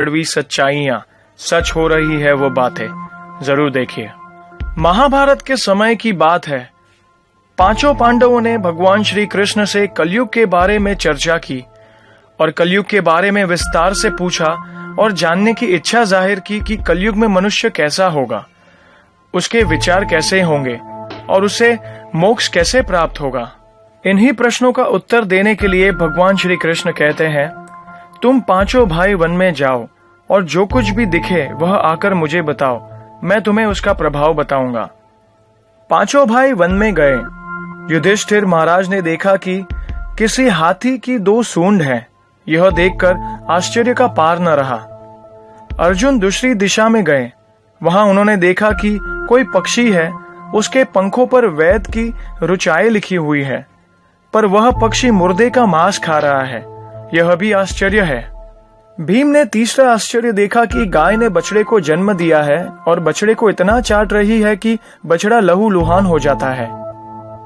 कड़वी सच्चाइयां सच हो रही है वो बातें जरूर देखिए। महाभारत के समय की बात है। पांचों पांडवों ने भगवान श्री कृष्ण से कलयुग के बारे में चर्चा की और कलयुग के बारे में विस्तार से पूछा और जानने की इच्छा जाहिर की कि कलयुग में मनुष्य कैसा होगा, उसके विचार कैसे होंगे और उसे मोक्ष कैसे प्राप्त होगा। इन्हीं प्रश्नों का उत्तर देने के लिए भगवान श्री कृष्ण कहते हैं, तुम पांचों भाई वन में जाओ और जो कुछ भी दिखे वह आकर मुझे बताओ, मैं तुम्हें उसका प्रभाव बताऊंगा। पांचों भाई वन में गए। युधिष्ठिर महाराज ने देखा कि किसी हाथी की 2 सूंड हैं। यह देखकर आश्चर्य का पार न रहा। अर्जुन दूसरी दिशा में गए। वहां उन्होंने देखा कि कोई पक्षी है, उसके पंखों पर वैद की ऋचाएं लिखी हुई है, पर वह पक्षी मुर्दे का मांस खा रहा है। यह भी आश्चर्य है। भीम ने तीसरा आश्चर्य देखा कि गाय ने बछड़े को जन्म दिया है और बछड़े को इतना चाट रही है कि बछड़ा लहूलुहान हो जाता है।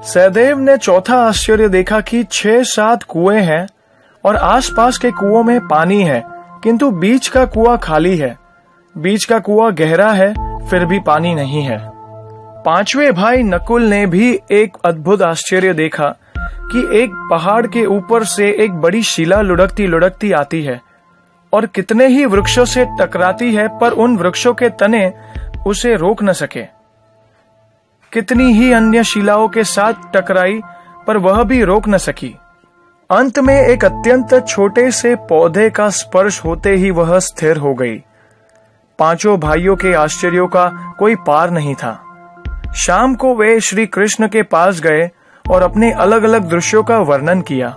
सहदेव ने चौथा आश्चर्य देखा कि 6-7 कुएं हैं और आसपास के कुओं में पानी है, किंतु बीच का कुआं खाली है। बीच का कुआं गहरा है, फिर भी पानी नहीं है। पांचवें भाई नकुल ने भी एक अद्भुत आश्चर्य देखा कि एक पहाड़ के ऊपर से एक बड़ी शिला लुढ़कती लुढ़कती आती है और कितने ही वृक्षों से टकराती है, पर उन वृक्षों के तने उसे रोक न सके। कितनी ही अन्य शिलाओं के साथ टकराई, पर वह भी रोक न सकी। अंत में एक अत्यंत छोटे से पौधे का स्पर्श होते ही वह स्थिर हो गई। पांचों भाइयों के आश्चर्यों का कोई पार नहीं था। शाम को वे श्री कृष्ण के पास गए और अपने अलग अलग दृश्यों का वर्णन किया।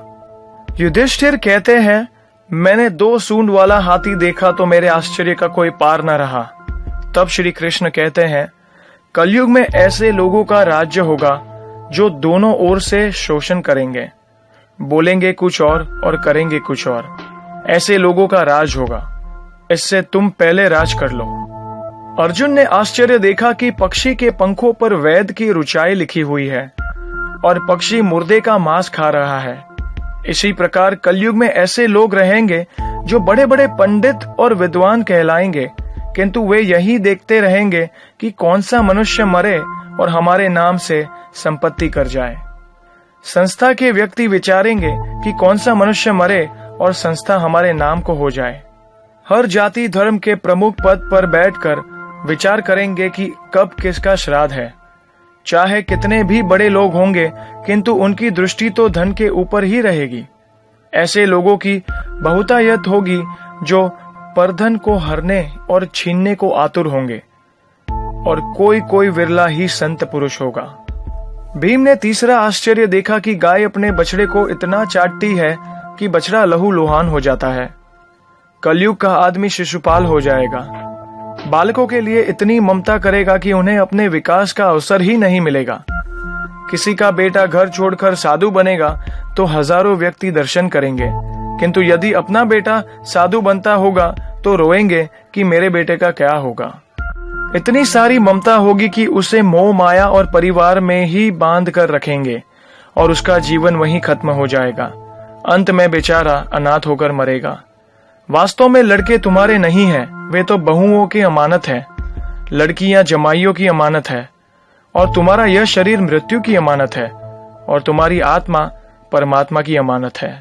युधिष्ठिर कहते हैं, मैंने 2 सूंड वाला हाथी देखा तो मेरे आश्चर्य का कोई पार न रहा। तब श्री कृष्ण कहते हैं, कलयुग में ऐसे लोगों का राज्य होगा जो दोनों ओर से शोषण करेंगे, बोलेंगे कुछ और करेंगे कुछ और। ऐसे लोगों का राज होगा। इससे तुम पहले राज कर लो। अर्जुन ने आश्चर्य देखा कि पक्षी के पंखों पर वैद की ऋचाएं लिखी हुई है और पक्षी मुर्दे का मांस खा रहा है। इसी प्रकार कलयुग में ऐसे लोग रहेंगे जो बड़े बड़े पंडित और विद्वान कहलाएंगे, किंतु वे यही देखते रहेंगे कि कौन सा मनुष्य मरे और हमारे नाम से संपत्ति कर जाए। संस्था के व्यक्ति विचारेंगे कि कौन सा मनुष्य मरे और संस्था हमारे नाम को हो जाए। हर जाति धर्म के प्रमुख पद पर बैठकर विचार करेंगे कि कब किसका श्राद्ध है। चाहे कितने भी बड़े लोग होंगे, किंतु उनकी दृष्टि तो धन के ऊपर ही रहेगी। ऐसे लोगों की बहुतायत होगी जो परधन को हरने और छीनने को आतुर होंगे, और कोई कोई विरला ही संत पुरुष होगा। भीम ने तीसरा आश्चर्य देखा कि गाय अपने बछड़े को इतना चाटती है कि बछड़ा लहूलुहान हो जाता है। कलयुग का आदमी शिशुपाल हो जाएगा। बालकों के लिए इतनी ममता करेगा कि उन्हें अपने विकास का अवसर ही नहीं मिलेगा। किसी का बेटा घर छोड़कर साधु बनेगा तो हजारों व्यक्ति दर्शन करेंगे, किंतु यदि अपना बेटा साधु बनता होगा तो रोएंगे कि मेरे बेटे का क्या होगा। इतनी सारी ममता होगी कि उसे मोह माया और परिवार में ही बांध कर रखेंगे और उसका जीवन वहीं खत्म हो जाएगा। अंत में बेचारा अनाथ होकर मरेगा। वास्तव में लड़के तुम्हारे नहीं हैं, वे तो बहुओं की अमानत है। लड़कियां जमाइयों की अमानत है और तुम्हारा यह शरीर मृत्यु की अमानत है और तुम्हारी आत्मा परमात्मा की अमानत है।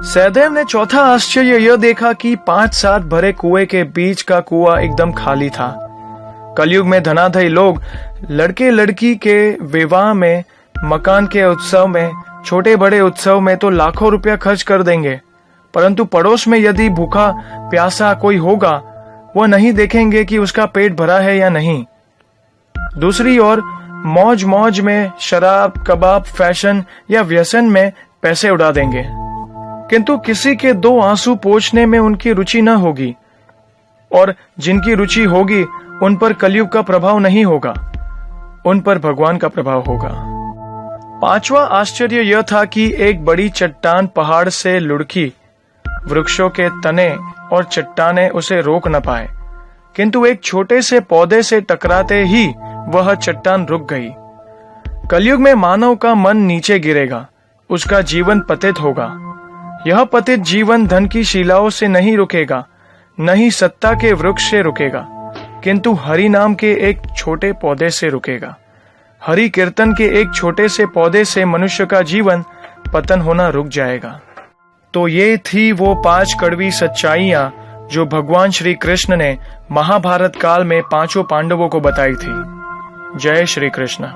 सहदेव ने चौथा आश्चर्य यह देखा कि 5-7 भरे कुएं के बीच का कुआं एकदम खाली था। कलयुग में धनाढ्य लोग लड़के लड़की के विवाह में, मकान के उत्सव में, छोटे बड़े उत्सव में तो लाखों रुपया खर्च कर देंगे, परंतु पड़ोस में यदि भूखा प्यासा कोई होगा, वह नहीं देखेंगे कि उसका पेट भरा है या नहीं। दूसरी ओर मौज मौज में शराब, कबाब, फैशन या व्यसन में पैसे उड़ा देंगे, किंतु किसी के 2 आंसू पोंछने में उनकी रुचि न होगी, और जिनकी रुचि होगी उन पर कलयुग का प्रभाव नहीं होगा, उन पर भगवान का प्रभाव होगा। पांचवा आश्चर्य यह था कि एक बड़ी चट्टान पहाड़ से लुढ़की। वृक्षों के तने और चट्टाने उसे रोक न पाए, किंतु एक छोटे से पौधे से टकराते ही वह चट्टान रुक गई। कलयुग में मानव का मन नीचे गिरेगा, उसका जीवन पतित होगा। यह पतित जीवन धन की शिलाओं से नहीं रुकेगा, न ही सत्ता के वृक्ष से रुकेगा, किंतु हरि नाम के एक छोटे पौधे से रुकेगा। हरि कीर्तन के एक छोटे से पौधे से मनुष्य का जीवन पतन होना रुक जाएगा। तो ये थी वो 5 कड़वी सच्चाइयां जो भगवान श्री कृष्ण ने महाभारत काल में 5 पांडवों को बताई थी। जय श्री कृष्ण।